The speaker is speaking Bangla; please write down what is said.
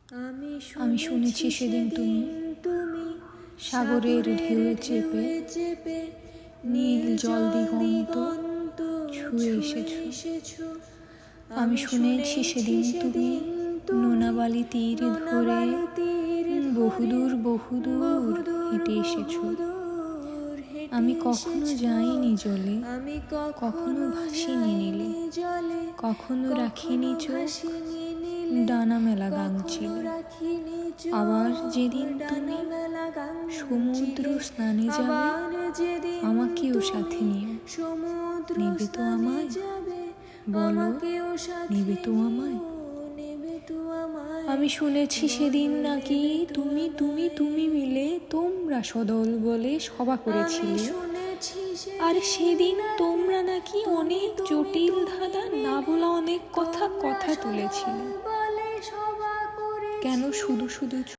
আমি শুনেছি সেদিন তুমি সাগরের ঢেউয়ে চেপে নীল জল দিগন্ত ছুঁয়ে এসেছো। আমি শুনেছি সেদিন তুমি নোনাবালি তীর ধরে বহুদূর হেঁটে এসেছো। আমি কখনো যাইনি জলে, কখনো ভাসিনি নীলে, কখনো রাখিনি চোখ ডানা মেলা গান ছিল। আবার যেদিন তুমি সমুদ্র স্নানে যাবে, আমাকেও সাথে নিও। নেবে তো আমায়? বলো, নেবে তো আমায়? আমি শুনেছি সেদিন নাকি তুমি মিলে তোমরা সদল বলে সভা করেছিলে। আর সেদিন তোমরা নাকি অনেক জটিল ধাঁধা না বলা অনেক কথা তুলেছিলে। কেন শুধু